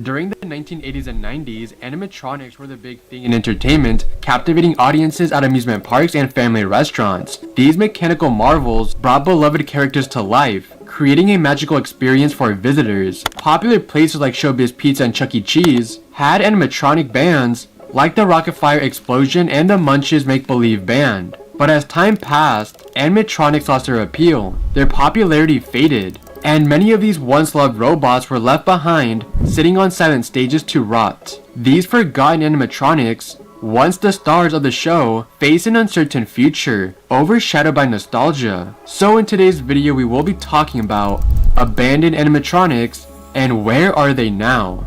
During the 1980s and 90s, animatronics were the big thing in entertainment, captivating audiences at amusement parks and family restaurants. These mechanical marvels brought beloved characters to life, creating a magical experience for visitors. Popular places like Showbiz Pizza and Chuck E. Cheese had animatronic bands like the Rocket Fire Explosion and the Munches Make-Believe Band. But as time passed, animatronics lost their appeal. Their popularity faded, and many of these once loved robots were left behind, sitting on silent stages to rot. These forgotten animatronics, once the stars of the show, face an uncertain future, overshadowed by nostalgia. So in today's video we will be talking about abandoned animatronics and where are they now.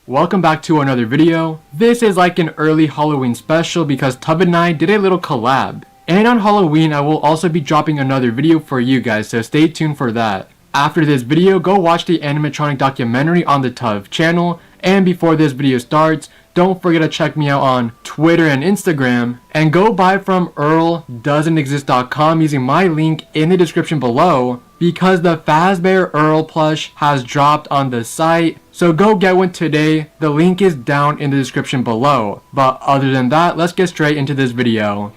Welcome back to another video. This is like an early Halloween special because Tub and I did a little collab. And on Halloween, I will also be dropping another video for you guys, so stay tuned for that. After this video, go watch the animatronic documentary on the Tub channel. And before this video starts, don't forget to check me out on Twitter and Instagram. And go buy from EarlDoesn'tExist.com using my link in the description below, because the Fazbear Earl plush has dropped on the site. So go get one today. The link is down in the description below. But other than that, let's get straight into this video.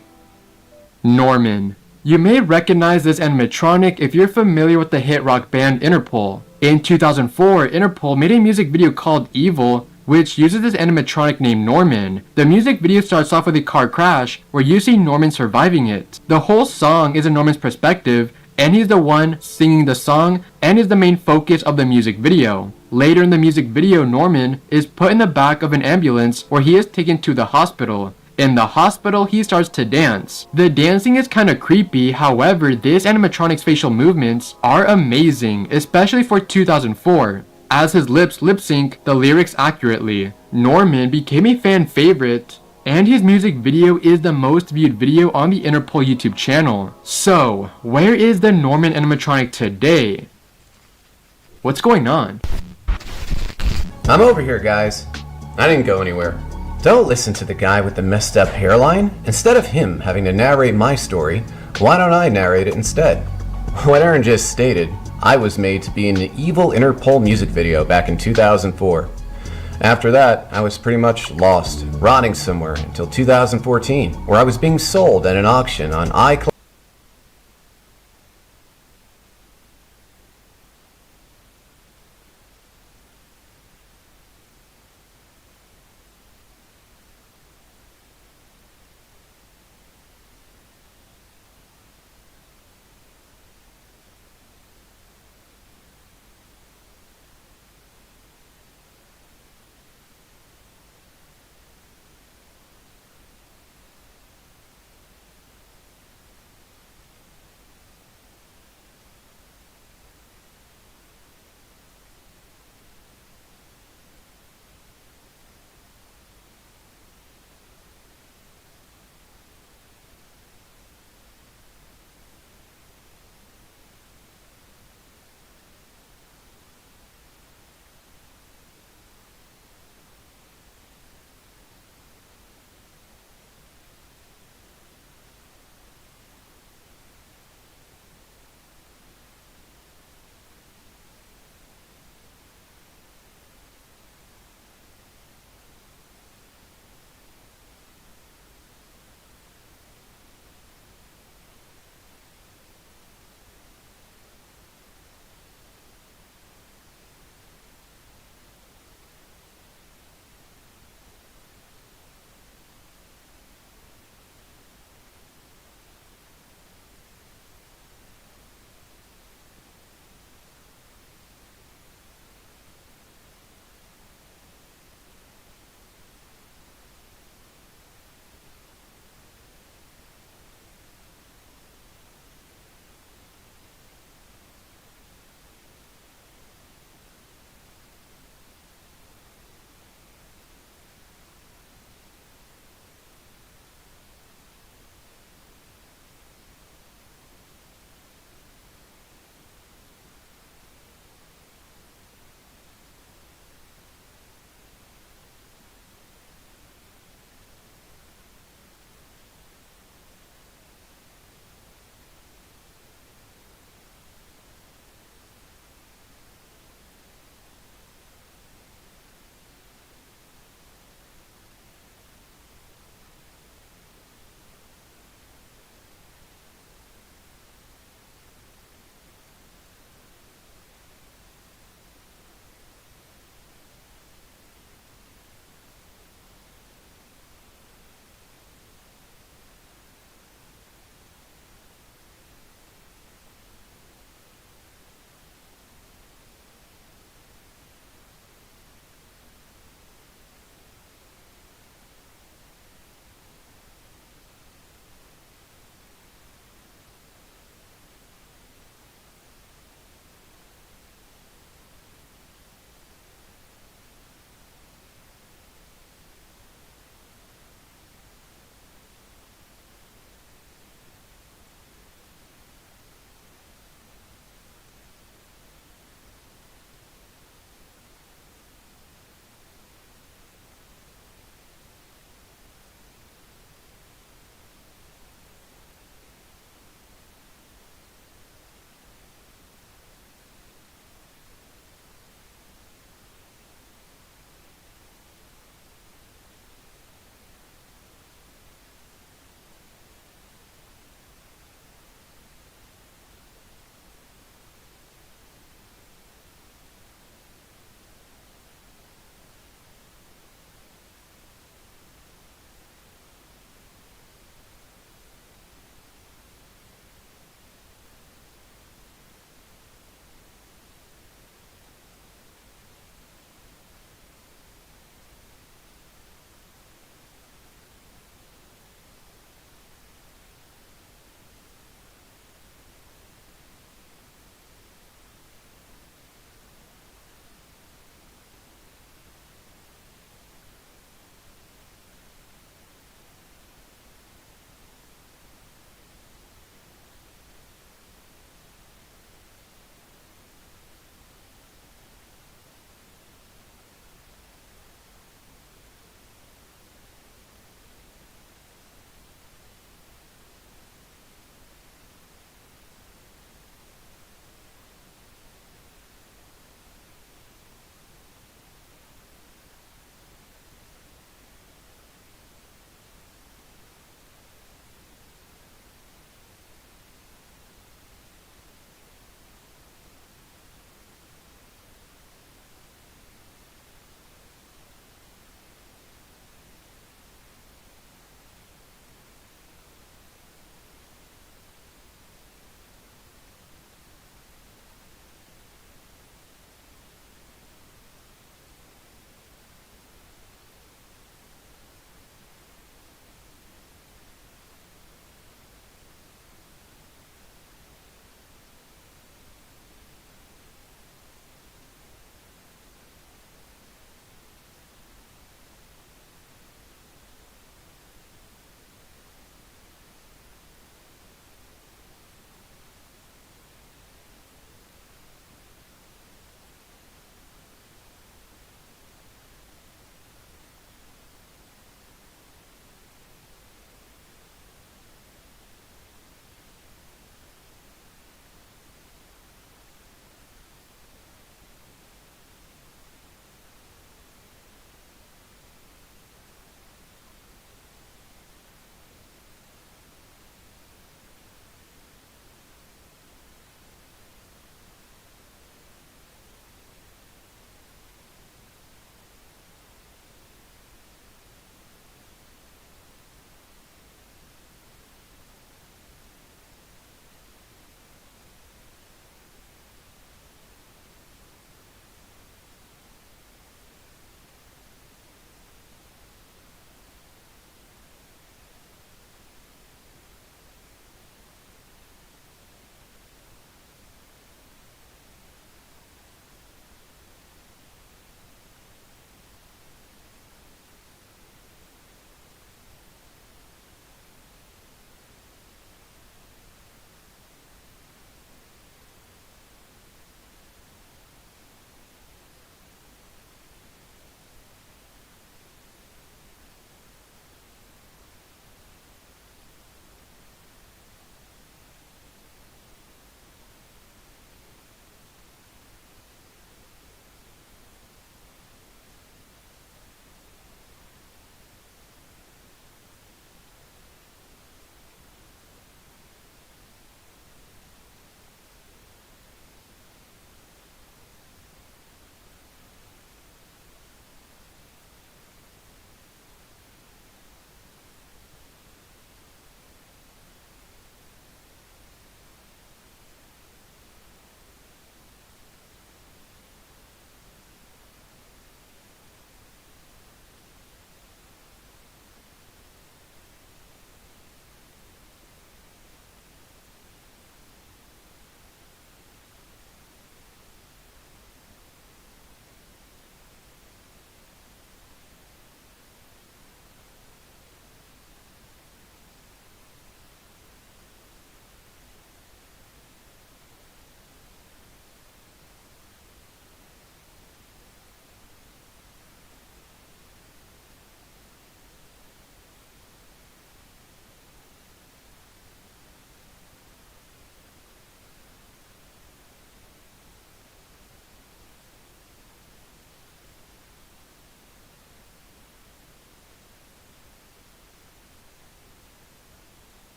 Norman. You may recognize this animatronic if you're familiar with the hit rock band Interpol. In 2004, Interpol made a music video called Evil, which uses this animatronic named Norman. The music video starts off with a car crash, where you see Norman surviving it. The whole song is in Norman's perspective, and he's the one singing the song and is the main focus of the music video. Later in the music video, Norman is put in the back of an ambulance where he is taken to the hospital. In the hospital, he starts to dance. The dancing is kinda creepy, however, this animatronic's facial movements are amazing, especially for 2004, as his lips lip-sync the lyrics accurately. Norman became a fan favorite, and his music video is the most viewed video on the Interpol YouTube channel. So, where is the Norman animatronic today? What's going on? I'm over here, guys. I didn't go anywhere. Don't listen to the guy with the messed up hairline. Instead of him having to narrate my story, why don't I narrate it instead? What Aaron just stated, I was made to be in the Evil Interpol music video back in 2004. After that, I was pretty much lost, rotting somewhere until 2014, where I was being sold at an auction on iCloud.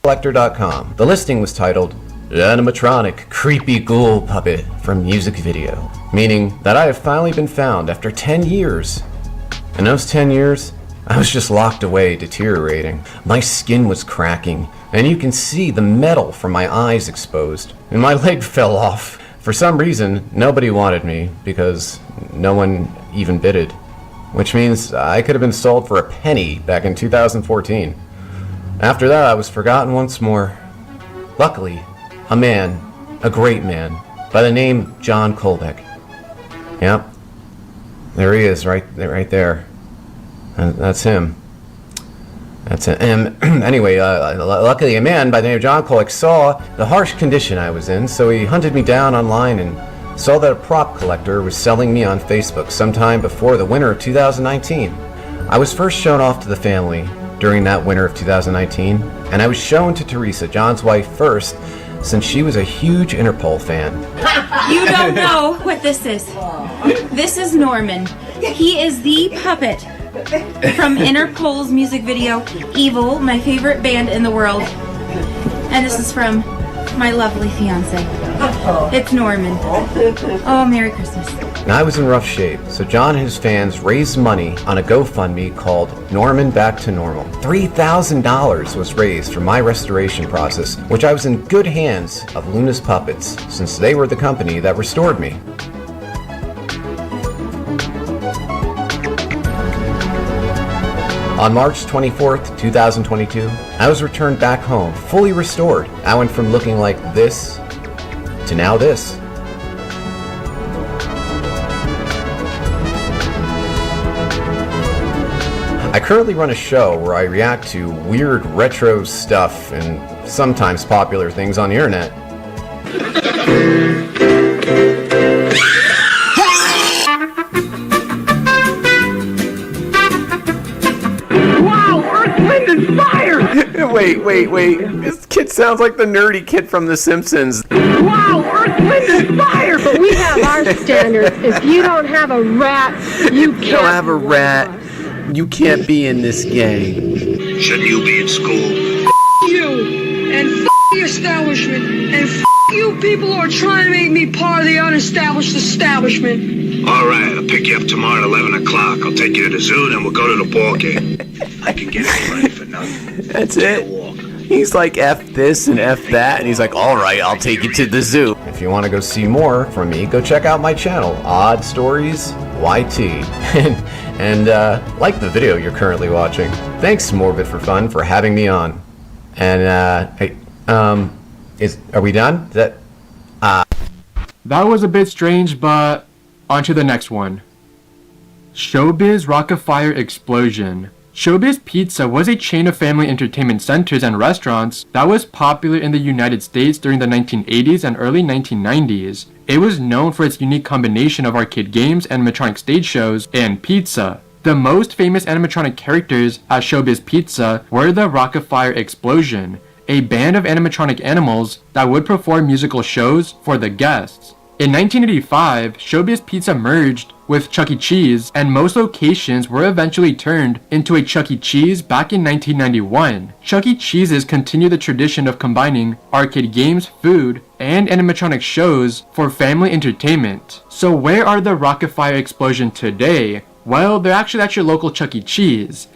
collector.com. The listing was titled, Animatronic Creepy Ghoul Puppet from Music Video, meaning that I have finally been found after 10 years. In those 10 years, I was just locked away, deteriorating. My skin was cracking, and you can see the metal from my eyes exposed, and my leg fell off. For some reason, nobody wanted me, because no one even bidded. Which means I could have been sold for a penny back in 2014. After that, I was forgotten once more. Luckily, a man, a great man, by the name John Kolbeck. Yep, there he is, right there. And that's him. That's it. And anyway, luckily a man by the name of John Kolbeck saw the harsh condition I was in, so he hunted me down online and saw that a prop collector was selling me on Facebook sometime before the winter of 2019. I was first shown off to the family during that winter of 2019, and I was shown to Teresa, John's wife, first, since she was a huge Interpol fan. You don't know what this is. This is Norman. He is the puppet from Interpol's music video, Evil, my favorite band in the world. And this is from my lovely fiance. It's Norman. Oh, Merry Christmas. And I was in rough shape, so John and his fans raised money on a GoFundMe called Norman Back to Normal. $3,000 was raised for my restoration process, which I was in good hands of Luna's Puppets, since they were the company that restored me. On March 24th, 2022, I was returned back home, fully restored. I went from looking like this to now this. I currently run a show where I react to weird retro stuff and sometimes popular things on the internet. Wait. This kid sounds like the nerdy kid from The Simpsons. Wow, Earth, Wind, and Fire! But we have our standards. If you don't have a rat, you can't. You don't have a rat, you can't be in this gang. Shouldn't you be in school? You, and the establishment, and you people who are trying to make me part of the unestablished establishment. All right, I'll pick you up tomorrow at 11 o'clock. I'll take you to the zoo, then we'll go to the ball game. I can get anybody for nothing. That's it. He's like F this and F that, and he's like, all right, I'll take you to the zoo. If you want to go see more from me, go check out my channel, Odd Stories YT, and like the video you're currently watching. Thanks, Morbid for Fun, for having me on. And hey, are we done? That was a bit strange, but on to the next one. Showbiz Rock-a-Fire Explosion. Showbiz Pizza was a chain of family entertainment centers and restaurants that was popular in the United States during the 1980s and early 1990s. It was known for its unique combination of arcade games, animatronic stage shows, and pizza. The most famous animatronic characters at Showbiz Pizza were the Rock-a-Fire Explosion, a band of animatronic animals that would perform musical shows for the guests. In 1985, Showbiz Pizza merged with Chuck E. Cheese, and most locations were eventually turned into a Chuck E. Cheese back in 1991. Chuck E. Cheese's continued the tradition of combining arcade games, food, and animatronic shows for family entertainment. So where are the Rock-a-Fire Explosion today? Well, they're actually at your local Chuck E. Cheese.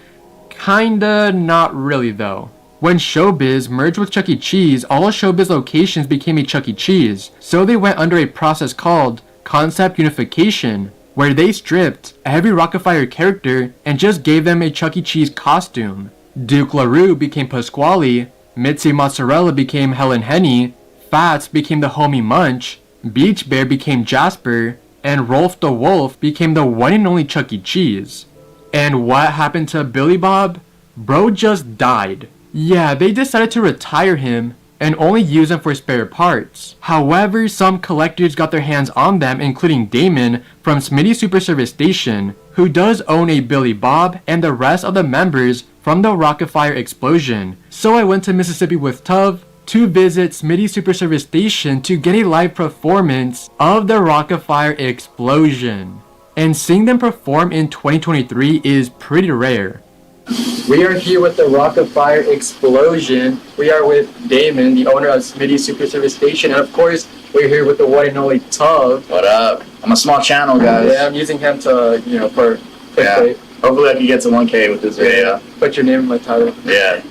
Kinda, not really though. When Showbiz merged with Chuck E. Cheese, all Showbiz locations became a Chuck E. Cheese, so they went under a process called concept unification, where they stripped every Rock-a-Fire character and just gave them a Chuck E. Cheese costume. Duke LaRue became Pasquale, Mitzi Mozzarella became Helen Henny, Fats became the Homie Munch, Beach Bear became Jasper, and Rolf the Wolf became the one and only Chuck E. Cheese. And what happened to Billy Bob? Bro just died. Yeah, they decided to retire him and only use them for spare parts. However, some collectors got their hands on them, including Damon from Smitty Super Service Station, who does own a Billy Bob and the rest of the members from the Rock-a-Fire Explosion. So I went to Mississippi with Tuv to visit Smitty Super Service Station to get a live performance of the Rock-a-Fire Explosion. And seeing them perform in 2023 is pretty rare. We are here with the Rock of Fire Explosion. We are with Damon, the owner of Smitty's Super Service Station, and of course, we're here with the one and only Tub. What up? I'm a small channel, guys. Yeah, I'm using him to, for yeah. Hopefully I can get to 1K with this video. Put your name in my title. Yeah.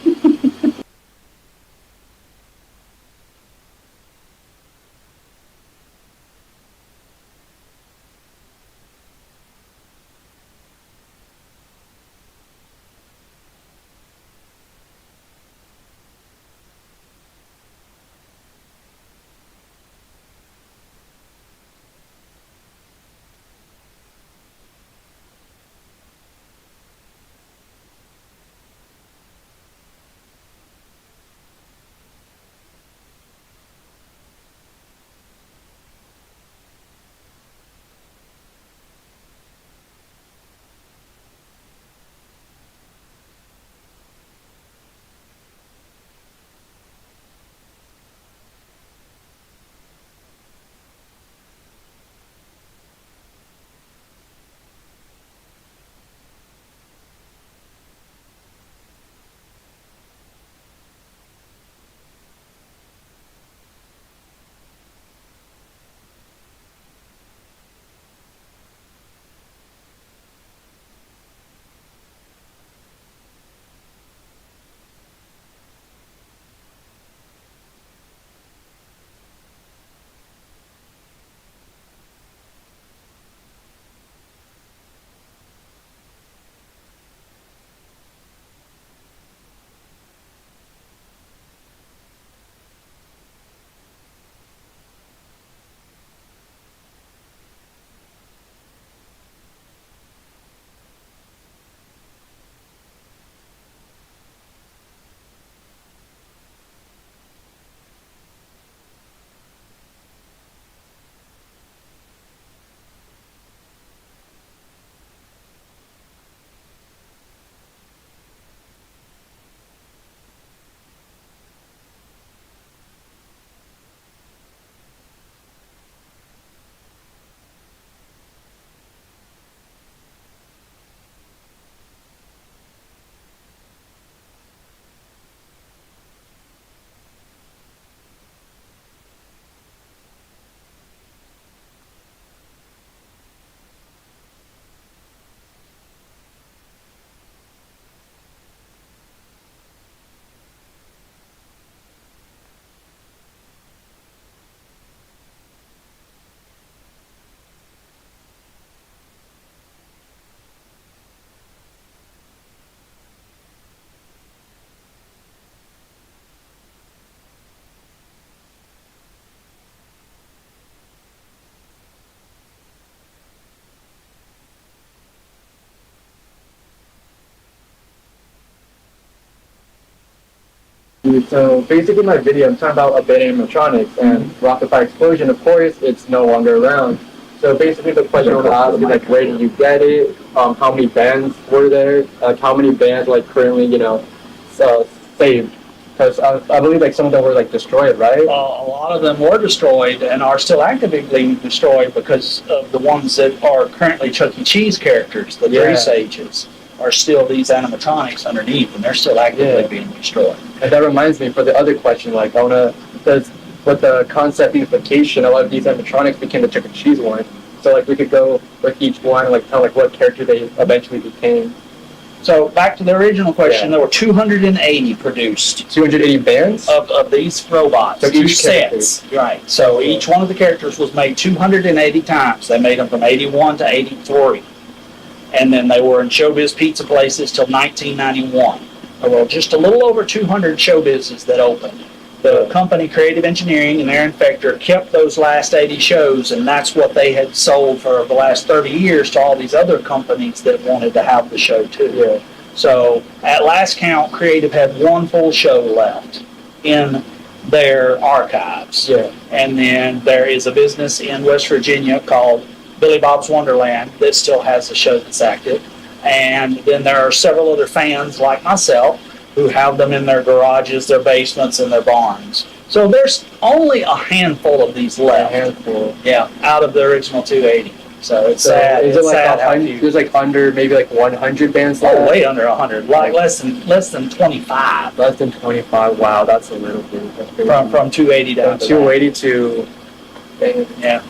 So basically my video, I'm talking about abandoned animatronics and Rocket Fire Explosion. Of course, it's no longer around. So basically the question I want to ask is like, where did you get it? How many bands were there? Like how many bands like currently, saved? Because I believe like some of them were like destroyed, right? A lot of them were destroyed and are still actively destroyed because of the ones that are currently Chuck E. Cheese characters, the Three Sages, are still these animatronics underneath, and they're still actively being destroyed. And that reminds me for the other question, like I wanna, because with the concept unification, a lot of these animatronics became the Chuck E. Cheese one. So like we could go with each one and like tell like what character they eventually became. So back to the original question, there were 280 produced. 280 bands? Of these robots, So two each sets. Right. So each one of the characters was made 280 times. They made them from 81 to 83. And then they were in Showbiz pizza places till 1991. Well, just a little over 200 Showbizes that opened. The company Creative Engineering and Aaron Fector kept those last 80 shows, and that's what they had sold for the last 30 years to all these other companies that wanted to have the show too. Yeah. So at last count, Creative had one full show left in their archives. Yeah. And then there is a business in West Virginia called Billy Bob's Wonderland that still has a show that's active. And then there are several other fans like myself who have them in their garages, their basements, and their barns. So there's only a handful of these left. A handful. Yeah, out of the original 280. So it's So sad. is it It's like sad how 100? few. There's like under maybe like 100 bands Oh, left? way under 100. Like less than 25. Less than 25. Wow, that's a little bit. That's crazy. From 280 down From to 280 to. yeah.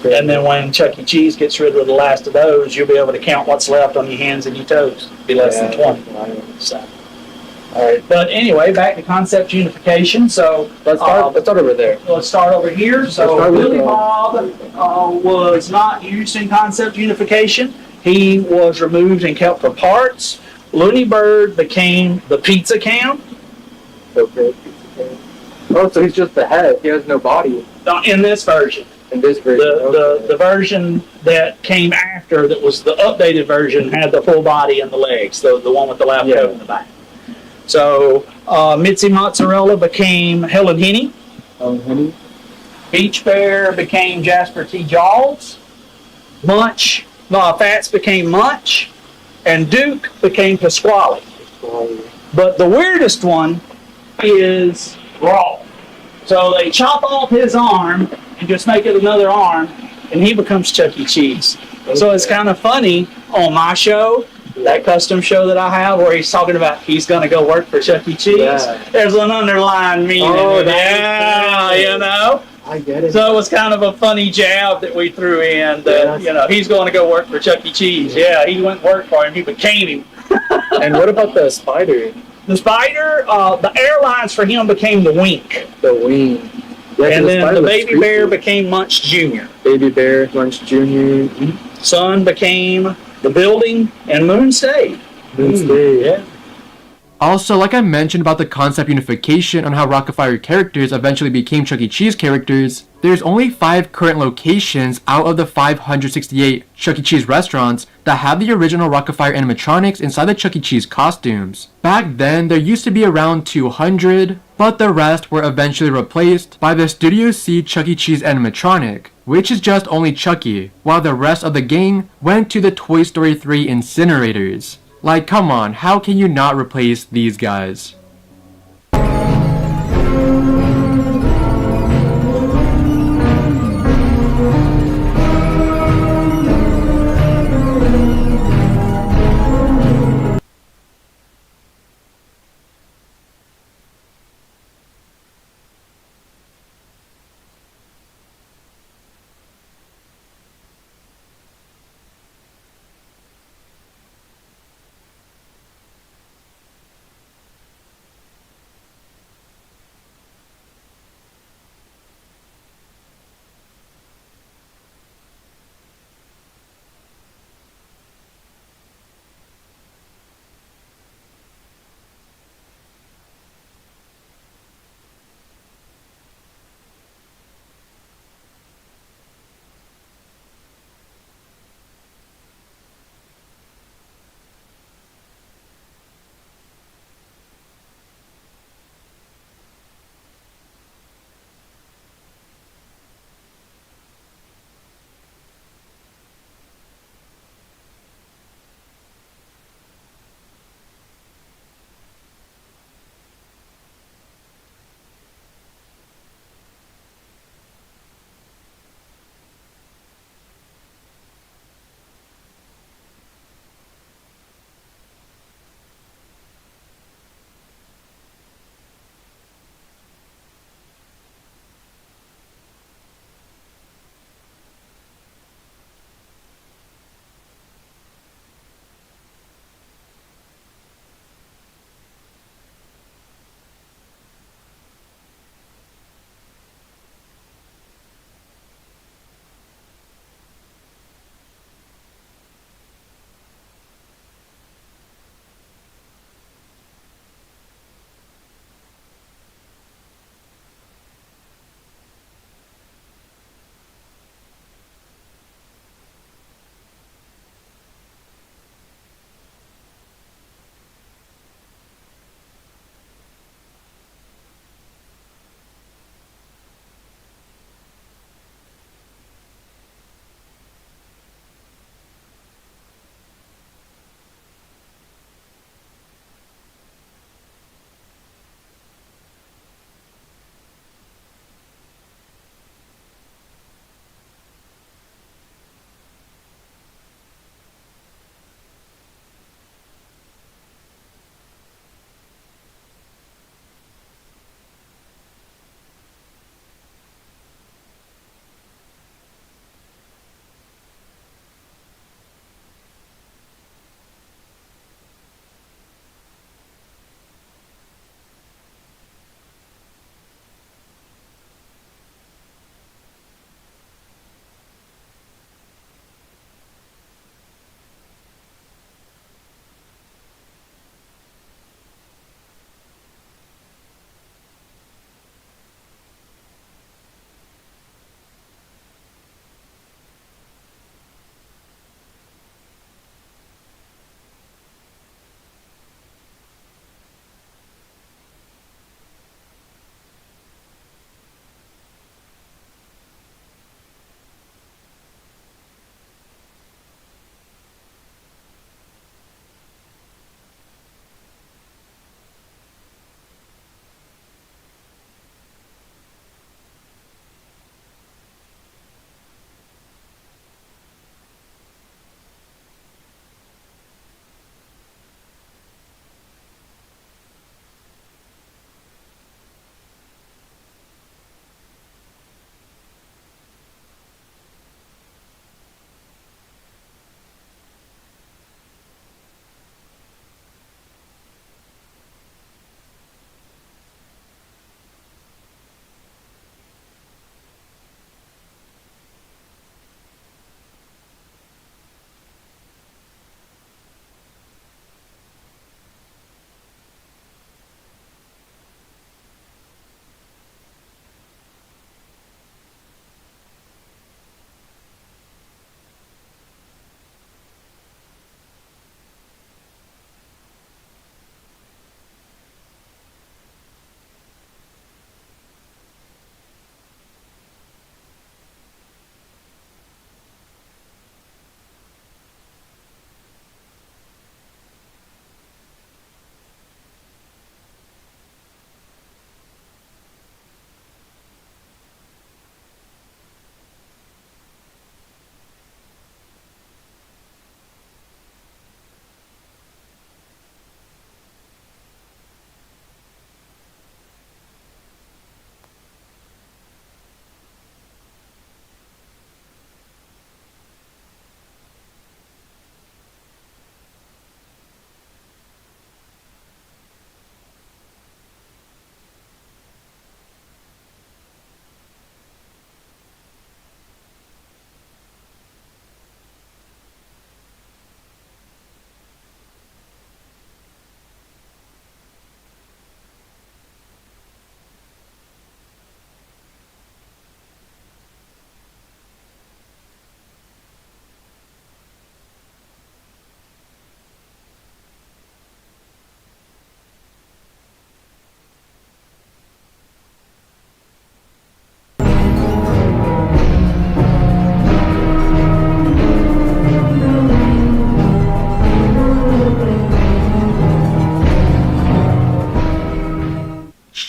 And then when Chuck E. Cheese gets rid of the last of those, you'll be able to count what's left on your hands and your toes. Be less than 20. So. All right. But anyway, back to concept unification. So Let's start over there. let's start over here. So start with, Billy Bob was not used in concept unification. He was removed and kept for parts. Looney Bird became the pizza can. Okay. Oh, so he's just the head. He has no body. In this version. In this version. The version that came after, that was the updated version, had the full body and the legs, the one with the lab coat in the back. So Mitzi Mozzarella became Helen Henny. Beach Bear became Jasper T. Jaws. Fats became Munch. And Duke became Pasquale. But the weirdest one is Raw. So they chop off his arm and just make it another arm, and he becomes Chuck E. Cheese. So it's kind of funny on my show, that custom show that I have, where he's talking about he's going to go work for Chuck E. Cheese. Yeah. There's an underlying meaning. You know? I get it. So it was kind of a funny jab that we threw in that, he's going to go work for Chuck E. Cheese. Yeah, he went and worked for him. He became him. And what about the spider? The spider, the airlines for him became the Wink. The wing. Yeah, And then the baby bear became Munch Jr. Baby Bear, Munch Jr. Sun became the building, and Moon stayed. Yeah. Also, like I mentioned about the concept unification on how Rock-afire characters eventually became Chuck E. Cheese characters, there's only 5 current locations out of the 568 Chuck E. Cheese restaurants that have the original Rock-afire animatronics inside the Chuck E. Cheese costumes. Back then, there used to be around 200, but the rest were eventually replaced by the Studio C Chuck E. Cheese animatronic, which is just only Chucky, while the rest of the gang went to the Toy Story 3 incinerators. Like, come on, how can you not replace these guys?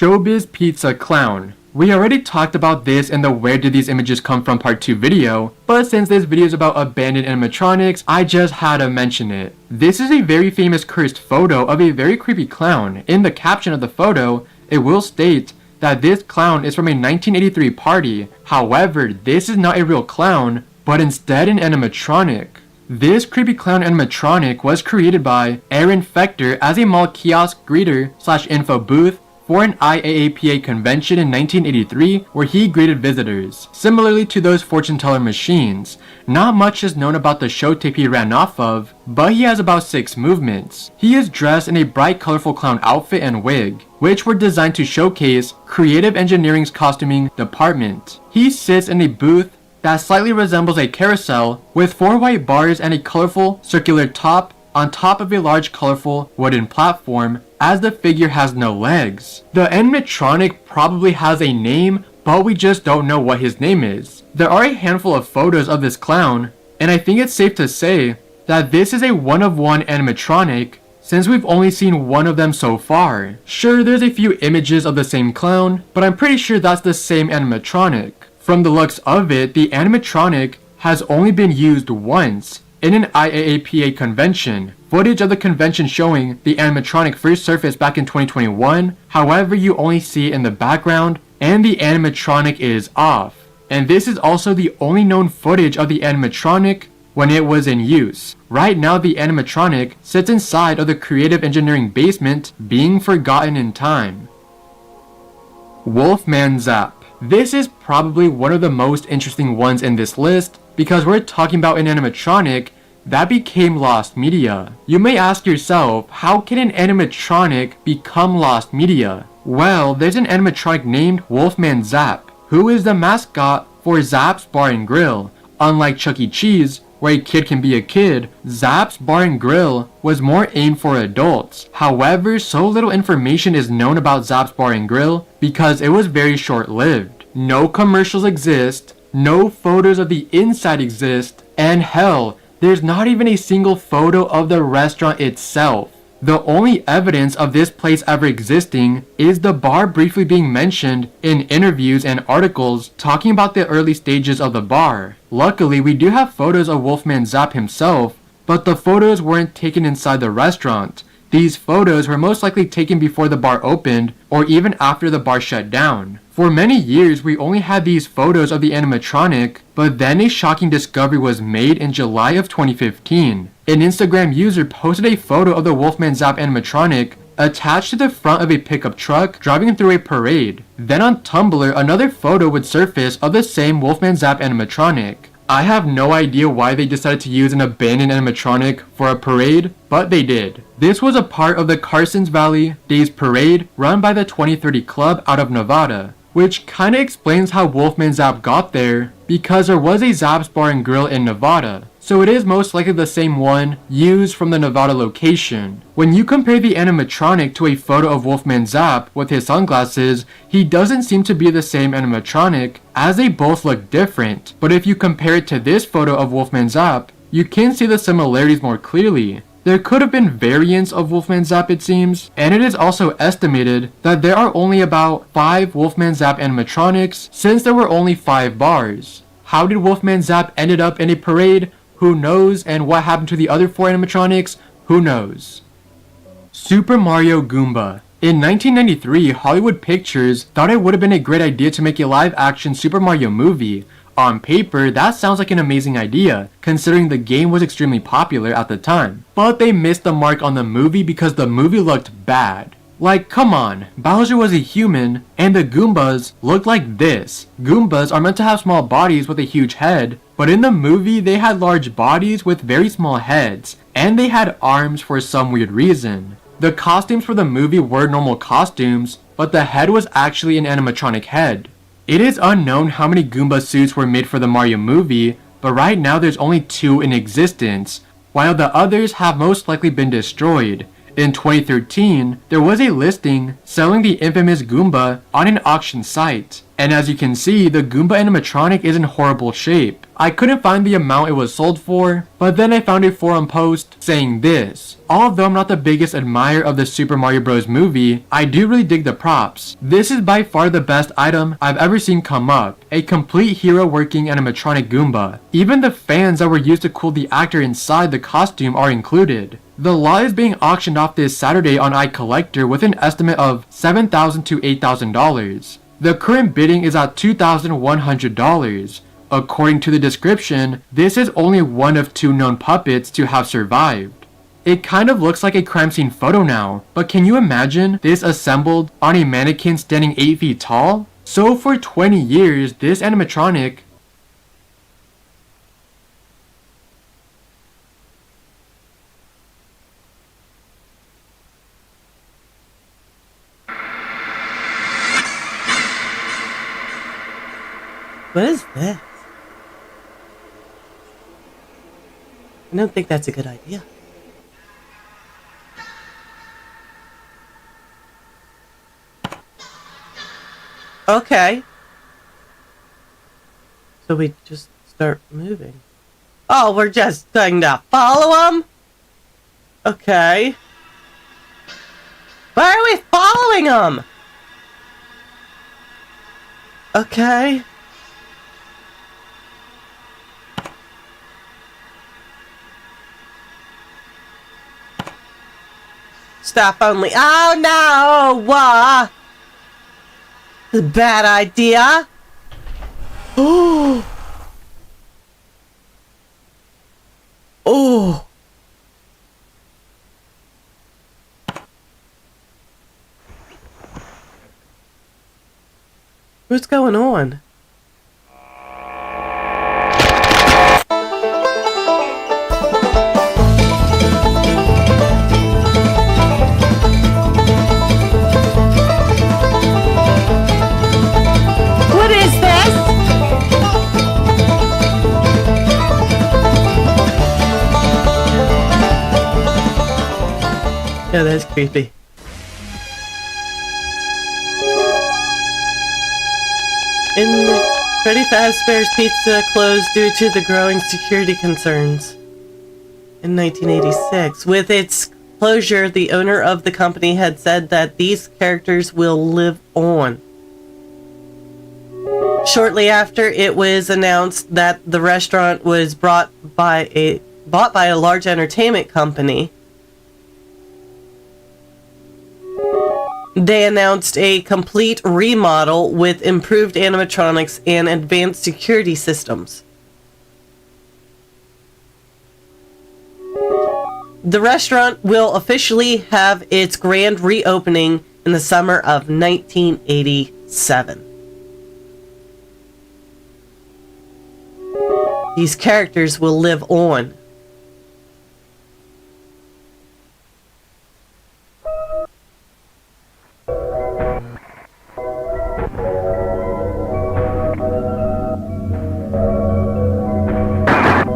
Showbiz Pizza Clown. We already talked about this in the Where Did These Images Come From Part 2 video, but since this video is about abandoned animatronics, I just had to mention it. This is a very famous cursed photo of a very creepy clown. In the caption of the photo, it will state that this clown is from a 1983 party. However, this is not a real clown, but instead an animatronic. This creepy clown animatronic was created by Aaron Fechter as a mall kiosk greeter / info booth for an IAAPA convention in 1983 where he greeted visitors. Similarly to those fortune teller machines, not much is known about the show tape he ran off of, but he has about 6 movements. He is dressed in a bright colorful clown outfit and wig, which were designed to showcase Creative Engineering's costuming department. He sits in a booth that slightly resembles a carousel with 4 white bars and a colorful circular top on top of a large colorful wooden platform, as the figure has no legs. The animatronic probably has a name, but we just don't know what his name is. There are a handful of photos of this clown, and I think it's safe to say that this is a one-of-one animatronic since we've only seen one of them so far. Sure, there's a few images of the same clown, but I'm pretty sure that's the same animatronic. From the looks of it, the animatronic has only been used once, in an IAAPA convention. Footage of the convention showing the animatronic first surfaced back in 2021, however you only see it in the background, and the animatronic is off. And this is also the only known footage of the animatronic when it was in use. Right now the animatronic sits inside of the Creative Engineering basement, being forgotten in time. Wolfman Zap. This is probably one of the most interesting ones in this list, because we're talking about an animatronic that became lost media. You may ask yourself, how can an animatronic become lost media? Well, there's an animatronic named Wolfman Zap, who is the mascot for Zap's Bar and Grill. Unlike Chuck E. Cheese, where a kid can be a kid, Zap's Bar and Grill was more aimed for adults. However, so little information is known about Zap's Bar and Grill because it was very short-lived. No commercials exist, no photos of the inside exist, and hell, there's not even a single photo of the restaurant itself. The only evidence of this place ever existing is the bar briefly being mentioned in interviews and articles talking about the early stages of the bar. Luckily, we do have photos of Wolfman Zap himself, but the photos weren't taken inside the restaurant. These photos were most likely taken before the bar opened or even after the bar shut down. For many years, we only had these photos of the animatronic, but then a shocking discovery was made in July of 2015. An Instagram user posted a photo of the Wolfman Zap animatronic attached to the front of a pickup truck driving through a parade. Then on Tumblr, another photo would surface of the same Wolfman Zap animatronic. I have no idea why they decided to use an abandoned animatronic for a parade, but they did. This was a part of the Carsons Valley Days Parade run by the 2030 Club out of Nevada, which kinda explains how Wolfman Zap got there, because there was a Zap's Bar and Grill in Nevada, so it is most likely the same one used from the Nevada location. When you compare the animatronic to a photo of Wolfman Zap with his sunglasses, he doesn't seem to be the same animatronic, as they both look different. But if you compare it to this photo of Wolfman Zap, you can see the similarities more clearly. There could have been variants of Wolfman Zap, it seems, and it is also estimated that there are only about 5 Wolfman Zap animatronics since there were only 5 bars. How did Wolfman Zap ended up in a parade? Who knows? And what happened to the other 4 animatronics? Who knows? Super Mario Goomba. In 1993, Hollywood Pictures thought it would have been a great idea to make a live-action Super Mario movie. On paper, that sounds like an amazing idea, considering the game was extremely popular at the time. But they missed the mark on the movie because the movie looked bad. Like, come on, Bowser was a human, and the Goombas looked like this. Goombas are meant to have small bodies with a huge head, but in the movie they had large bodies with very small heads, and they had arms for some weird reason. The costumes for the movie were normal costumes, but the head was actually an animatronic head. It is unknown how many Goomba suits were made for the Mario movie, but right now there's only 2 in existence, while the others have most likely been destroyed. In 2013, there was a listing selling the infamous Goomba on an auction site, and as you can see, the Goomba animatronic is in horrible shape. I couldn't find the amount it was sold for, but then I found a forum post saying this. Although I'm not the biggest admirer of the Super Mario Bros. Movie, I do really dig the props. This is by far the best item I've ever seen come up. A complete hero working animatronic Goomba. Even the fans that were used to cool the actor inside the costume are included. The lot is being auctioned off this Saturday on iCollector with an estimate of $7,000 to $8,000. The current bidding is at $2,100. According to the description, this is only one of 2 known puppets to have survived. It kind of looks like a crime scene photo now, but can you imagine this assembled on a mannequin standing 8 feet tall? So for 20 years, this animatronic What is this? I don't think that's a good idea. Okay. So we just start moving. Oh, we're just going to follow him? Okay. Why are we following him? Okay. Stop only. Oh no! Bad idea. Oh. Oh. What's going on? Yeah, that's creepy. Freddy Fazbear's Pizza closed due to the growing security concerns in 1986. With its closure, the owner of the company had said that these characters will live on. Shortly after, it was announced that the restaurant was bought by a large entertainment company. They announced a complete remodel with improved animatronics and advanced security systems. The restaurant will officially have its grand reopening in the summer of 1987. These characters will live on.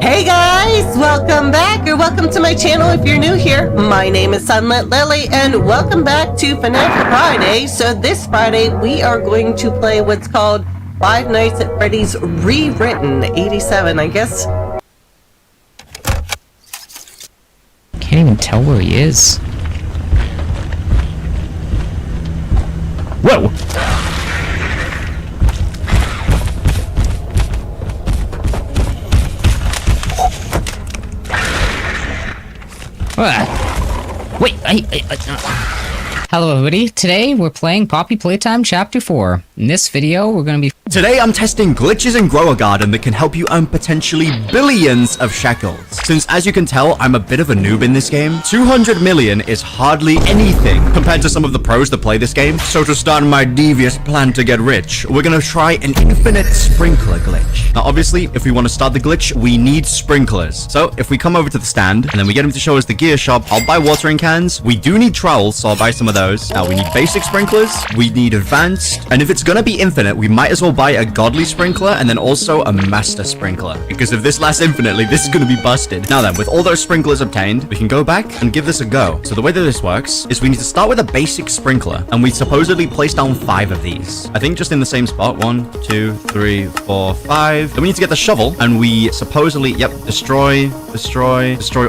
Hey guys, welcome back, or welcome to my channel if you're new here. My name is Sunlit Lily, and welcome back to FNAF Friday. So this Friday, we are going to play what's called Five Nights at Freddy's Rewritten 87, I guess. Can't even tell where he is. Whoa! Wait, Hello everybody, today we're playing Poppy Playtime Chapter 4. In this video, we're gonna be... Today I'm testing glitches in Grower Garden that can help you earn potentially billions of shekels. Since as you can tell, I'm a bit of a noob in this game, 200 million is hardly anything compared to some of the pros that play this game. So to start my devious plan to get rich, we're gonna try an infinite sprinkler glitch. Now obviously, if we want to start the glitch, we need sprinklers. So if we come over to the stand, and then we get him to show us the gear shop, I'll buy watering cans. We do need trowels, so I'll buy some of those. Now we need basic sprinklers, we need advanced, and if it's gonna be infinite, we might as well buy a godly sprinkler and then also a master sprinkler. Because if this lasts infinitely, this is going to be busted. Now then, with all those sprinklers obtained, we can go back and give this a go. So the way that this works is we need to start with a basic sprinkler, and we supposedly place down 5 of these. I think just in the same spot. 1, 2, 3, 4, 5. Then we need to get the shovel, and we supposedly, yep, destroy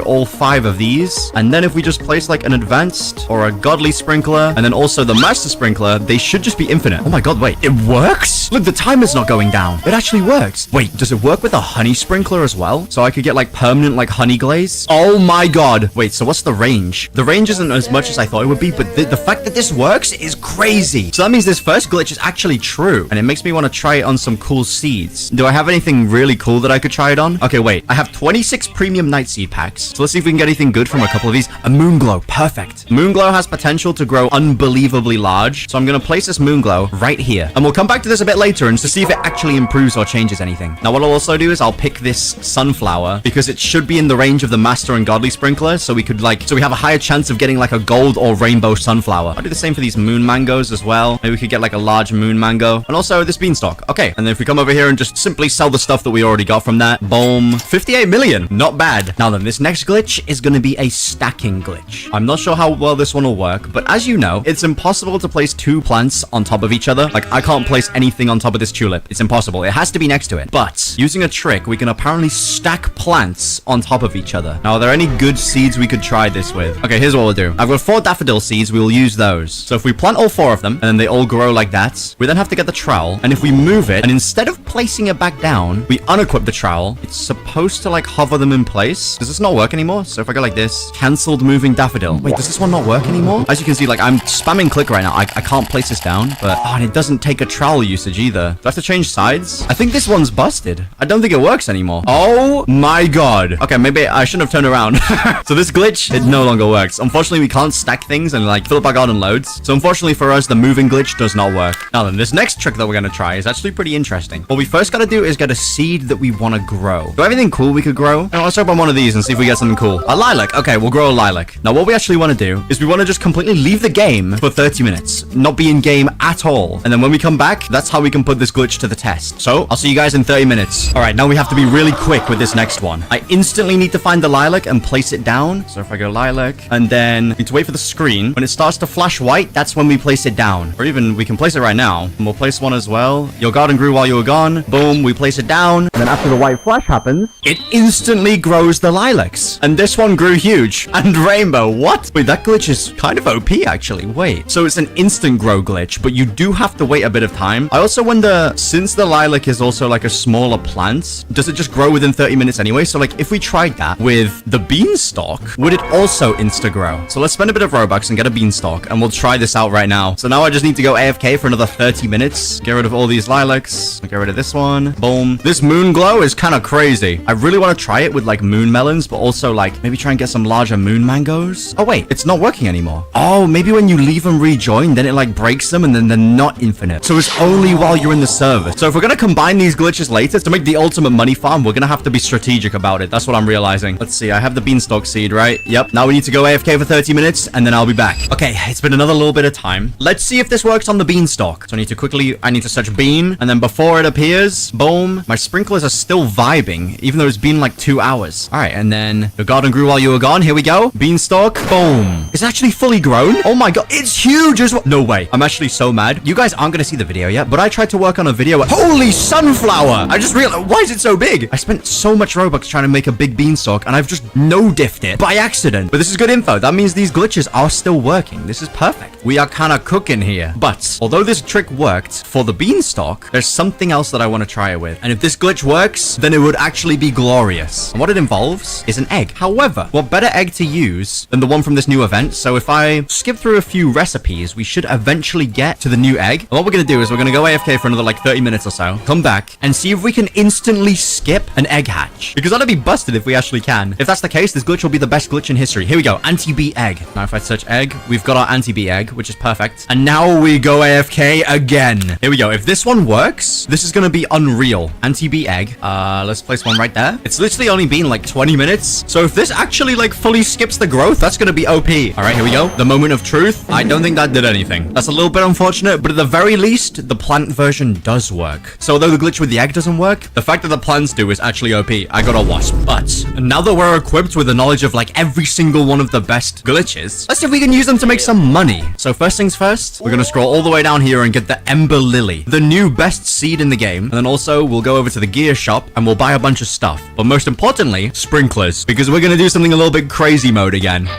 all 5 of these. And then if we just place like an advanced or a godly sprinkler, and then also the master sprinkler, they should just be infinite. Oh my god, wait, it works? Look, the timer's not going down. It actually works. Wait, does it work with a honey sprinkler as well? So I could get like permanent like honey glaze? Oh my god. Wait, so what's the range? The range isn't as much as I thought it would be, but the fact that this works is crazy. So that means this first glitch is actually true, and it makes me want to try it on some cool seeds. Do I have anything really cool that I could try it on? Okay, wait, I have 26 premium night seed packs. So let's see if we can get anything good from a couple of these. A moon glow, perfect. Moon glow has potential to grow unbelievably large, so I'm gonna place this moon glow right here, and we'll come back to this a bit later and to see if it actually improves or changes anything. Now what I'll also do is I'll pick this sunflower because it should be in the range of the master and godly sprinkler, so we have a higher chance of getting like a gold or rainbow sunflower. I'll do the same for these moon mangoes as well. Maybe we could get like a large moon mango, and also this beanstalk. Okay, and then if we come over here and just simply sell the stuff that we already got from that, boom, 58 million, not bad. Now then, this next glitch is going to be a stacking glitch. I'm not sure how well this one will work, but as you know, it's impossible to place 2 plants on top of each other. Like, I can't place anything on top of this tulip. It's impossible. It has to be next to it. But using a trick, we can apparently stack plants on top of each other. Now, are there any good seeds we could try this with? Okay, here's what we'll do. I've got 4 daffodil seeds. We will use those. So if we plant all 4 of them, and then they all grow like that, we then have to get the trowel, and if we move it, and instead of placing it back down, we unequip the trowel, it's supposed to like hover them in place. Does this not work anymore? So if I go like this, cancelled moving daffodil. Wait, does this one not work anymore? As you can see, like I'm spamming click right now. I can't place this down, but oh, and it doesn't take a trowel usage either. Do I have to change sides? I think this one's busted. I don't think it works anymore. Oh my god. Okay, maybe I shouldn't have turned around. So this glitch, it no longer works. Unfortunately, we can't stack things and like fill up our garden loads. So unfortunately for us, the moving glitch does not work. Now then, this next trick that we're gonna try is actually pretty interesting. What we first gotta do is get a seed that we want to grow. Do I have anything cool we could grow? Now, let's open one of these and see if we get something cool. A lilac. Okay, we'll grow a lilac. Now, what we actually want to do is we want to just completely leave the game for 30 minutes. Not be in game at all. And then when we come back, that's how we can put this glitch to the test. So, I'll see you guys in 30 minutes. All right, now we have to be really quick with this next one. I instantly need to find the lilac and place it down. So if I go lilac, and then need to wait for the screen. When it starts to flash white, that's when we place it down. Or even, we can place it right now. And we'll place one as well. Your garden grew while you were gone. Boom, we place it down. And then after the white flash happens, it instantly grows the lilacs. And this one grew huge. And rainbow, what? Wait, that glitch is kind of OP actually. Wait, so it's an instant grow glitch, but you do have to wait a bit of time. I also wonder, since the lilac is also like a smaller plant, does it just grow within 30 minutes anyway? So like if we tried that with the beanstalk, would it also insta grow? So let's spend a bit of Robux and get a beanstalk, and we'll try this out right now. So now I just need to go AFK for another 30 minutes. Get rid of all these lilacs. Get rid of this one. Boom. This moon glow is kind of crazy. I really want to try it with like moon melons, but also like maybe try and get some larger moon mangoes. Oh wait, it's not working anymore. Oh, maybe when you leave them rejoin, then it like breaks them and then they're not infinite. So it's only while you're in the server. So if we're going to combine these glitches later to make the ultimate money farm, we're going to have to be strategic about it. That's what I'm realizing. Let's see. I have the beanstalk seed, right? Yep. Now we need to go AFK for 30 minutes and then I'll be back. Okay, it's been another little bit of time. Let's see if this works on the beanstalk. So I need to search bean, and then before it appears, boom, my sprinklers are still vibing, even though it's been like 2 hours. All right, and then the garden grew while you were gone. Here we go. Beanstalk, boom. It's actually fully grown. Oh my god, it's huge as well. No way. I'm actually so mad. You guys aren't gonna see the video yet, but I tried to work on a video. Holy sunflower! I just realized, why is it so big? I spent so much Robux trying to make a big beanstalk, and I've just no-diffed it by accident. But this is good info. That means these glitches are still working. This is perfect. We are kind of cooking here. But although this trick worked for the beanstalk, there's something else that I want to try it with. And if this glitch works, then it would actually be glorious. And what it involves is an egg. However, what better egg to use than the one from this new event? So if I skip through a few recipes, we should eventually get to the new egg. And what we're going to do is we're going to go AFK for another like 30 minutes or so, come back and see if we can instantly skip an egg hatch. Because that'd be busted if we actually can. If that's the case, this glitch will be the best glitch in history. Here we go. Anti-bee egg. Now if I search egg, we've got our anti-bee egg. egg, which is perfect. And now we go AFK again. Here we go. If this one works, this is gonna be unreal. Anti-bee egg. Let's place one right there. It's literally only been like 20 minutes. So if this actually like fully skips the growth, that's gonna be OP. All right, here we go. The moment of truth. I don't think that did anything. That's a little bit unfortunate, but at the very least, the plant version does work. So although the glitch with the egg doesn't work, the fact that the plants do is actually OP. I got a wasp. But now that we're equipped with the knowledge of like every single one of the best glitches, let's see if we can use them to make some money. So first things first, we're gonna scroll all the way down here and get the Ember Lily, the new best seed in the game. And then also we'll go over to the gear shop and we'll buy a bunch of stuff. But most importantly, sprinklers, because we're gonna do something a little bit crazy mode again.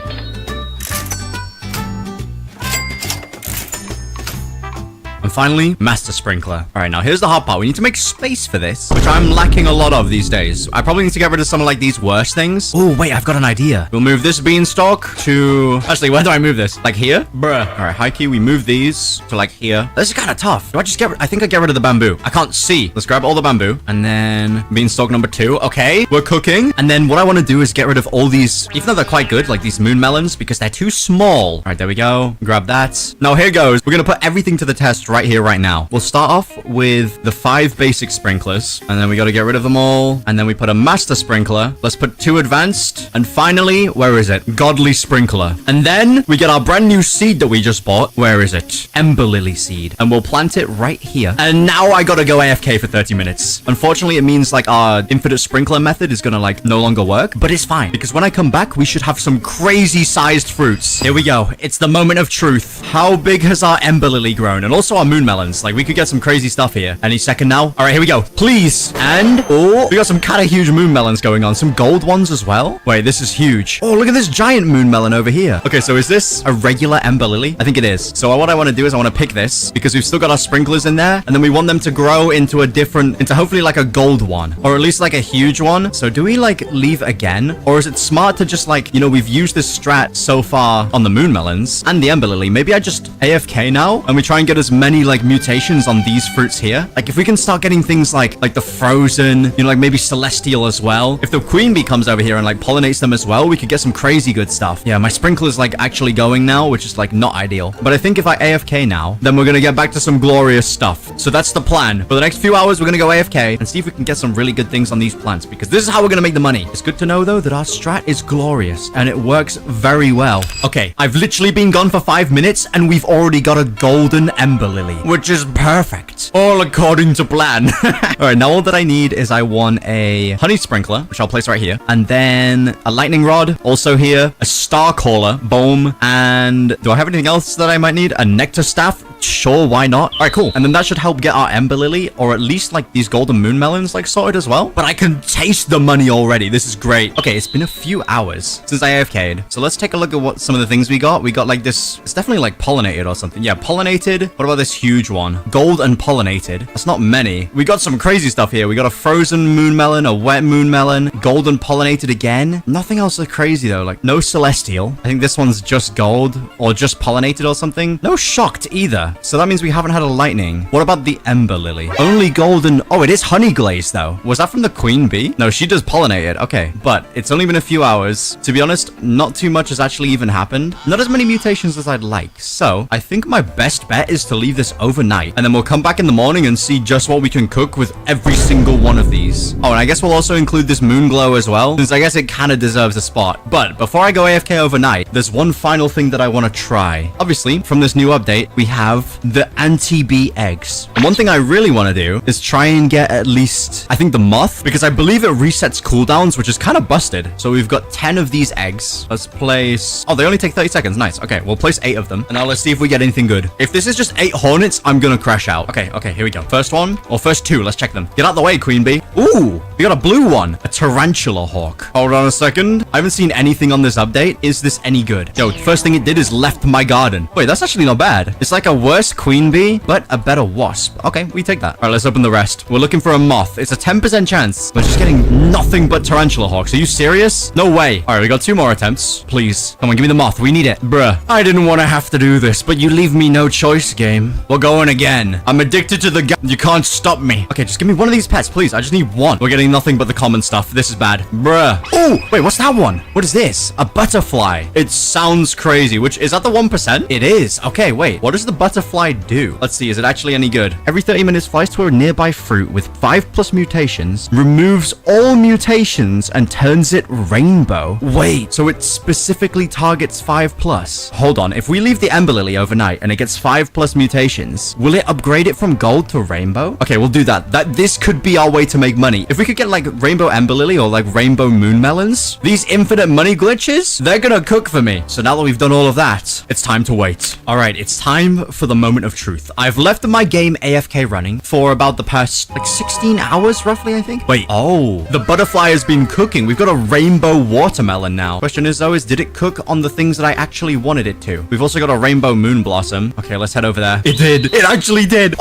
And finally, Master Sprinkler. All right, now here's the hard part. We need to make space for this, which I'm lacking a lot of these days. I probably need to get rid of some of like these worst things. Oh, wait, I've got an idea. We'll move this beanstalk to... Actually, where do I move this? Like here? Bruh. All right, high key, we move these to like here. This is kind of tough. Do I just get rid... I think I get rid of the bamboo. I can't see. Let's grab all the bamboo. And then beanstalk number 2. Okay, we're cooking. And then what I want to do is get rid of all these, even though they're quite good, like these moon melons, because they're too small. All right, there we go. Grab that. Now here goes. We're going to put everything to the test right here, right now. We'll start off with the 5 basic sprinklers, and then we got to get rid of them all. And then we put a master sprinkler. Let's put 2 advanced. And finally, where is it? Godly sprinkler. And then we get our brand new seed that we just bought. Where is it? Ember lily seed. And we'll plant it right here. And now I got to go AFK for 30 minutes. Unfortunately, it means like our infinite sprinkler method is going to like no longer work, but it's fine because when I come back, we should have some crazy sized fruits. Here we go. It's the moment of truth. How big has our ember lily grown? And also our moon melons. Like we could get some crazy stuff here any second now. All right, here we go. Please. And oh, we got some kind of huge moon melons going on. Some gold ones as well. Wait, this is huge. Oh, look at this giant moon melon over here. Okay, so is this a regular ember lily? I think it is. So what I want to do is I want to pick this because we've still got our sprinklers in there, and then we want them to grow into a different, into hopefully like a gold one, or at least like a huge one. So do we like leave again, or is it smart to just like, you know, we've used this strat so far on the moon melons and the ember lily. Maybe I just AFK now and we try and get as many like mutations on these fruits here. Like if we can start getting things like the frozen, you know, like maybe celestial as well. If the queen bee comes over here and like pollinates them as well, we could get some crazy good stuff. Yeah, my sprinkler's like actually going now, which is like not ideal. But I think if I AFK now, then we're gonna get back to some glorious stuff. So that's the plan. For the next few hours, we're gonna go AFK and see if we can get some really good things on these plants, because this is how we're gonna make the money. It's good to know though that our strat is glorious and it works very well. Okay, I've literally been gone for 5 minutes and we've already got a golden ember lily, which is perfect. All according to plan. All right, now all that I need is I want a honey sprinkler, which I'll place right here. And then a lightning rod, also here. A star caller, boom. And do I have anything else that I might need? A nectar staff? Sure, why not? All right, cool. And then that should help get our ember lily, or at least like these golden moon melons like sorted as well. But I can taste the money already. This is great. Okay, it's been a few hours since I AFK'd. So let's take a look at what some of the things we got. We got like this, it's definitely like pollinated or something. Yeah, pollinated. What about this huge one? Gold and pollinated. That's not many. We got some crazy stuff here. We got a frozen moon melon, a wet moon melon, golden pollinated again. Nothing else so crazy though. Like no celestial. I think this one's just gold or just pollinated or something. No shocked either. So that means we haven't had a lightning. What about the ember lily? Only golden. Oh, it is honey glaze though. Was that from the queen bee? No, she does pollinate it. Okay, but it's only been a few hours. To be honest, not too much has actually even happened. Not as many mutations as I'd like. So I think my best bet is to leave this overnight, and then we'll come back in the morning and see just what we can cook with every single one of these. Oh, and I guess we'll also include this moon glow as well, since I guess it kind of deserves a spot. But before I go AFK overnight, there's one final thing that I want to try. Obviously, from this new update, we have the anti-bee eggs. And one thing I really want to do is try and get at least, I think, the moth, because I believe it resets cooldowns, which is kind of busted. So we've got 10 of these eggs. Let's place... Oh, they only take 30 seconds. Nice. Okay, we'll place 8 of them. And now let's see if we get anything good. If this is just 8 hornets, I'm gonna crash out. Okay, here we go. First one, or first 2. Let's check them. Get out the way, queen bee. Ooh, we got a blue one. A tarantula hawk. Hold on a second. I haven't seen anything on this update. Is this any good? Yo, first thing it did is left my garden. Wait, that's actually not bad. It's like a worse queen bee, but a better wasp. Okay, we take that. All right, let's open the rest. We're looking for a moth. It's a 10% chance. We're just getting nothing but tarantula hawks. Are you serious? No way. All right, we got 2 more attempts. Please. Come on, give me the moth. We need it. Bruh. I didn't want to have to do this, but you leave me no choice, game. We're going again. I'm addicted to the game. You can't stop me. Okay, just give me one of these pets, please. I just need want? We're getting nothing but the common stuff. This is bad. Bruh. Oh, wait, what's that one? What is this? A butterfly. It sounds crazy, which is that the 1%? It is. Okay, wait. What does the butterfly do? Let's see. Is it actually any good? Every 30 minutes flies to a nearby fruit with 5+ mutations, removes all mutations, and turns it rainbow. Wait, so it specifically targets 5+. Hold on. If we leave the Ember Lily overnight and it gets 5+ mutations, will it upgrade it from gold to rainbow? Okay, we'll do that. This could be our way to make money. If we could get like rainbow Ember Lily or like rainbow moon melons, these infinite money glitches, they're gonna cook for me. So now that we've done all of that, it's time to wait. All right, it's time for the moment of truth. I've left my game AFK running for about the past like 16 hours roughly, I think. Wait, oh, the butterfly has been cooking. We've got a rainbow watermelon now. Question is though, did it cook on the things that I actually wanted it to? We've also got a rainbow moon blossom. Okay, let's head over there. It did. It actually did.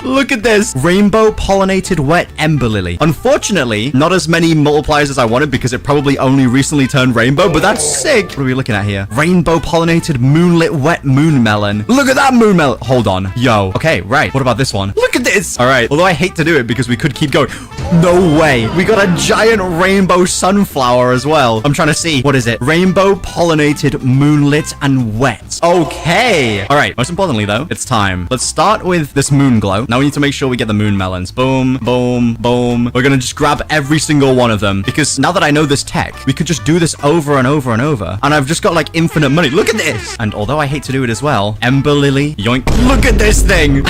Look at this. Rainbow pollinated wet Ember Lily. Unfortunately, not as many multipliers as I wanted because it probably only recently turned rainbow, but that's sick. What are we looking at here? Rainbow pollinated moonlit wet moon melon. Look at that moon melon. Hold on. Yo. Okay, right. What about this one? Look at this. All right. Although I hate to do it because we could keep going. No way. We got a giant rainbow sunflower as well. I'm trying to see. What is it? Rainbow pollinated moonlit and wet. Okay. All right. Most importantly though, it's time. Let's start with this moon glow. Now we need to make sure we get the moon melons. Boom, boom, boom. We're gonna just grab every single one of them because now that I know this tech, we could just do this over and over and over. And I've just got like infinite money. Look at this. And although I hate to do it as well, Ember Lily, yoink. Look at this thing.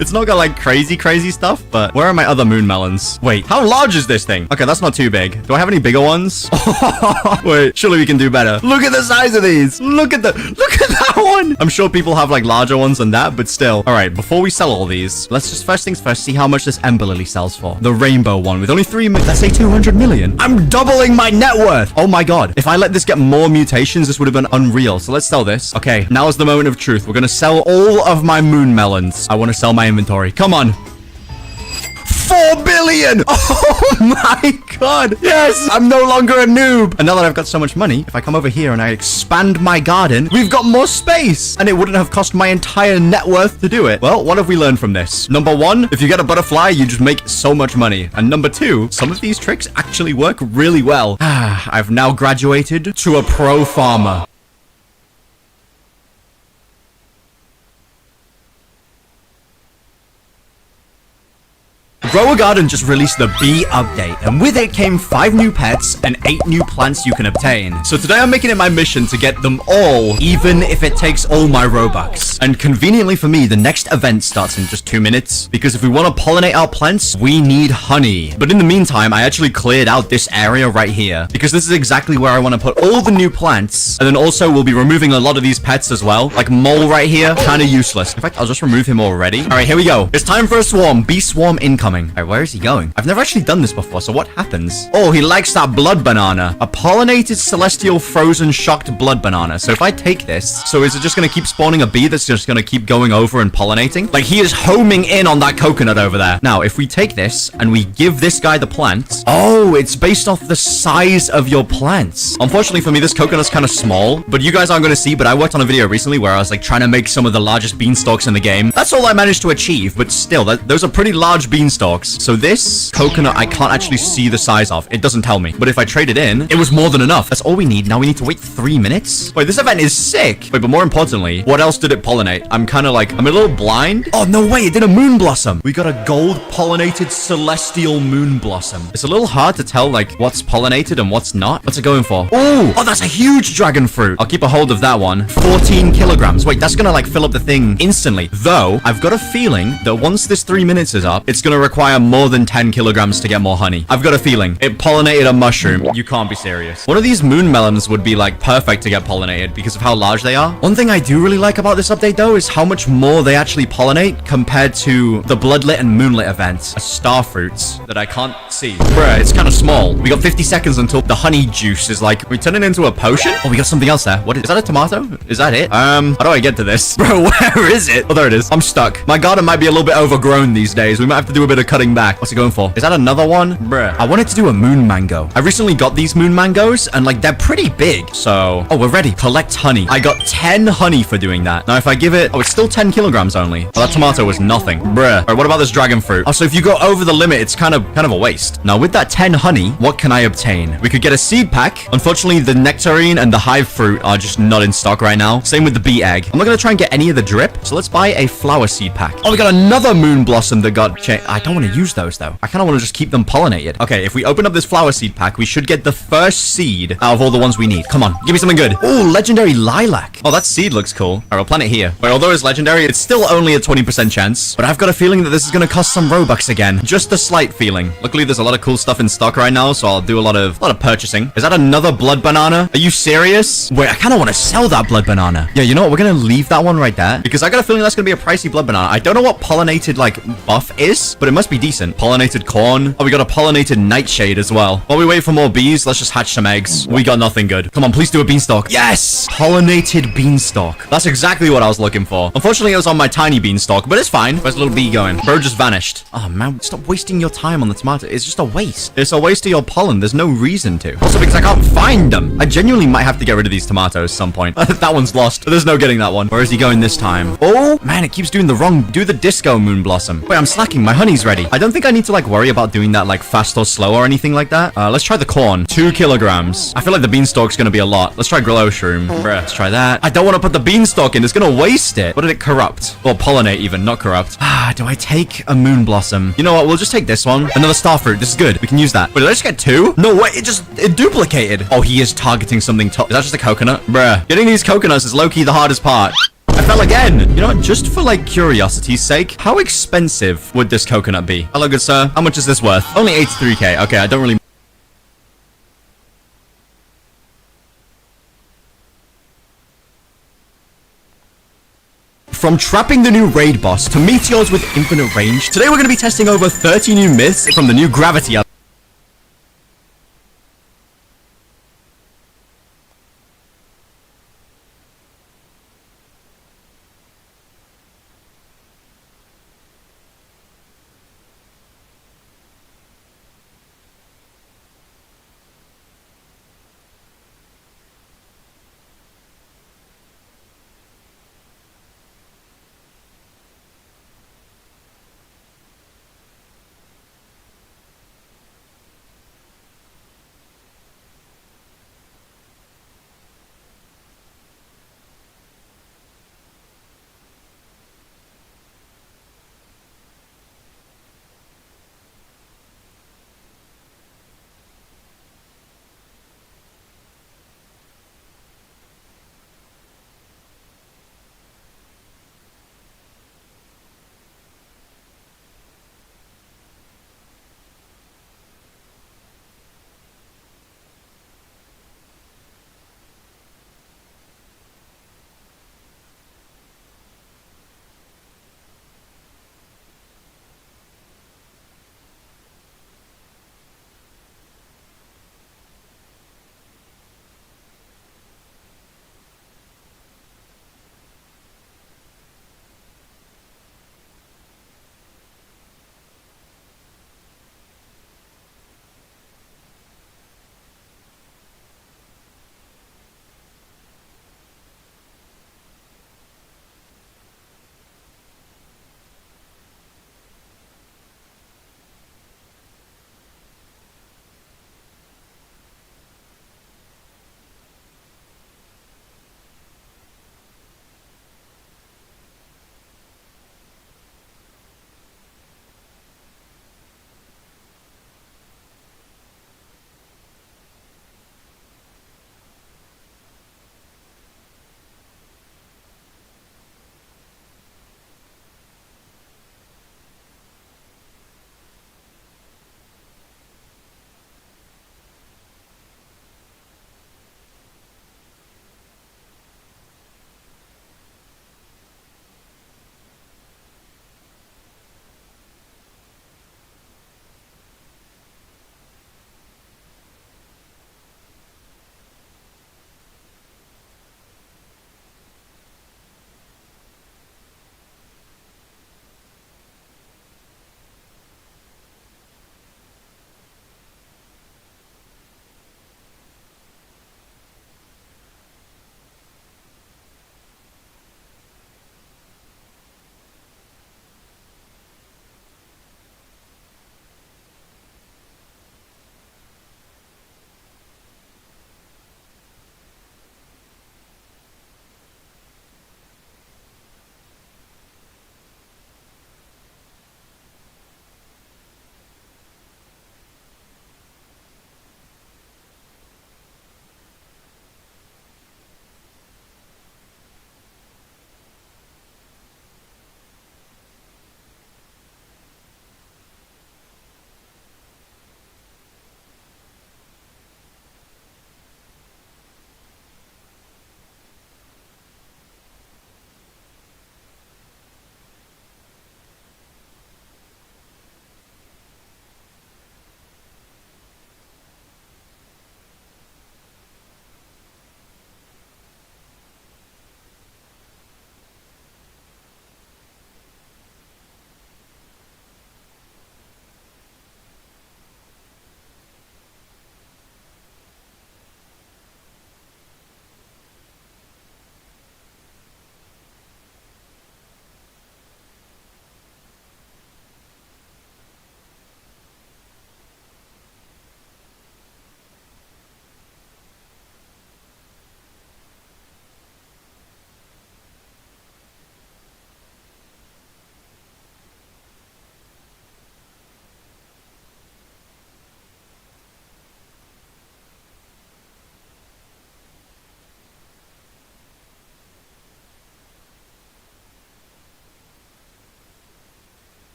It's not got like crazy stuff, but where are my other moon melons? Wait, how large is this thing? Okay, that's not too big. Do I have any bigger ones? Wait, surely we can do better. Look at the size of these. Look at that one. I'm sure people have like larger ones than that, but still. All right, before we sell all these, let's just first things first see how much this Ember Lily sells for. The rainbow one with only 3 million. Let's say 200 million. I'm doubling my net worth. Oh my god. If I let this get more mutations, this would have been unreal. So let's sell this. Okay, now is the moment of truth. We're gonna sell all of my moon melons. I want to sell my inventory. Come on. 4 billion! Oh my god! Yes! I'm no longer a noob! And now that I've got so much money, if I come over here and I expand my garden, we've got more space! And it wouldn't have cost my entire net worth to do it. Well, what have we learned from this? Number 1, if you get a butterfly, you just make so much money. And number 2, some of these tricks actually work really well. I've now graduated to a pro farmer. Grow a Garden just released the bee update, and with it came 5 new pets and 8 new plants you can obtain. So today I'm making it my mission to get them all, even if it takes all my Robux. And conveniently for me, the next event starts in just 2 minutes, because if we want to pollinate our plants, we need honey. But in the meantime, I actually cleared out this area right here, because this is exactly where I want to put all the new plants, and then also we'll be removing a lot of these pets as well. Like Mole right here, kind of useless. In fact, I'll just remove him already. All right, here we go. It's time for a swarm. Bee swarm incoming. Alright, where is he going? I've never actually done this before, so what happens? Oh, he likes that blood banana. A pollinated celestial frozen shocked blood banana. So if I take this, so is it just gonna keep spawning a bee that's just gonna keep going over and pollinating? Like he is homing in on that coconut over there. Now, if we take this and we give this guy the plant, oh, it's based off the size of your plants. Unfortunately for me, this coconut's kind of small, but you guys aren't gonna see, but I worked on a video recently where I was like trying to make some of the largest beanstalks in the game. That's all I managed to achieve, but still, those are pretty large beanstalks. So this coconut, I can't actually see the size of. It doesn't tell me. But if I trade it in, it was more than enough. That's all we need. Now we need to wait 3 minutes. Wait, this event is sick. Wait, but more importantly, what else did it pollinate? I'm a little blind. Oh, no way. It did a moon blossom. We got a gold pollinated celestial moon blossom. It's a little hard to tell, like, what's pollinated and what's not. What's it going for? Ooh. Oh, that's a huge dragon fruit. I'll keep a hold of that one. 14 kilograms. Wait, that's gonna, like, fill up the thing instantly. Though, I've got a feeling that once this 3 minutes is up, it's gonna require more than 10 kilograms to get more honey. I've got a feeling. It pollinated a mushroom. You can't be serious. One of these moon melons would be like perfect to get pollinated because of how large they are. One thing I do really like about this update though is how much more they actually pollinate compared to the bloodlit and moonlit events. A star fruits that I can't see. Bruh, it's kind of small. We got 50 seconds until the honey juice is like, we turn it into a potion? Oh, we got something else there. What is that, a tomato? Is that it? How do I get to this? Bro, where is it? Oh, there it is. I'm stuck. My garden might be a little bit overgrown these days. We might have to do a bit of cutting back. What's it going for? Is that another one? Bruh. I wanted to do a moon mango. I recently got these moon mangoes and like they're pretty big. So, oh, we're ready. Collect honey. I got 10 honey for doing that. Now if I give it, oh, it's still 10 kilograms only. Well, that tomato was nothing. Bruh. All right, what about this dragon fruit? Oh, so if you go over the limit, it's kind of a waste. Now with that 10 honey, what can I obtain? We could get a seed pack. Unfortunately, the nectarine and the hive fruit are just not in stock right now. Same with the bee egg. I'm not gonna try and get any of the drip. So let's buy a flower seed pack. Oh, we got another moon blossom that got changed. I don't want to use those though. I kind of want to just keep them pollinated. Okay, if we open up this flower seed pack, we should get the first seed out of all the ones we need. Come on, give me something good. Oh, legendary lilac. Oh, that seed looks cool. All right, we'll plant it here. Wait, although it's legendary, it's still only a 20% chance. But I've got a feeling that this is gonna cost some Robux again. Just a slight feeling. Luckily, there's a lot of cool stuff in stock right now, so I'll do a lot of purchasing. Is that another blood banana? Are you serious? Wait, I kind of want to sell that blood banana. Yeah, you know what? We're gonna leave that one right there because I got a feeling that's gonna be a pricey blood banana. I don't know what pollinated like buff is, but it must be decent. Pollinated corn. Oh, we got a pollinated nightshade as well. While we wait for more bees, let's just hatch some eggs. We got nothing good. Come on, please do a beanstalk. Yes! Pollinated beanstalk. That's exactly what I was looking for. Unfortunately, it was on my tiny beanstalk, but it's fine. Where's the little bee going? Bro just vanished. Oh, man. Stop wasting your time on the tomato. It's just a waste. It's a waste of your pollen. There's no reason to. Also, because I can't find them. I genuinely might have to get rid of these tomatoes at some point. That one's lost. There's no getting that one. Where is he going this time? Oh, man, it keeps doing the wrong. Do the disco moon blossom. Wait, I'm slacking. My honey's ready. I don't think I need to, like, worry about doing that, like, fast or slow or anything like that. Let's try the corn. 2 kilograms. I feel like the beanstalk's gonna be a lot. Let's try glow shroom. Bruh, let's try that. I don't want to put the beanstalk in. It's gonna waste it. What did it corrupt? Or pollinate even, not corrupt. Do I take a moon blossom? You know what? We'll just take this one. Another star fruit. This is good. We can use that. Wait, did I just get 2? No way. It duplicated. Oh, he is targeting something. Is that just a coconut? Bruh. Getting these coconuts is low-key the hardest part. I fell again. You know what? Just for like curiosity's sake, how expensive would this coconut be? Hello, good sir. How much is this worth? Only 83k. Okay, I don't really... From trapping the new raid boss to meteors with infinite range, today we're going to be testing over 30 new myths from the new gravity update.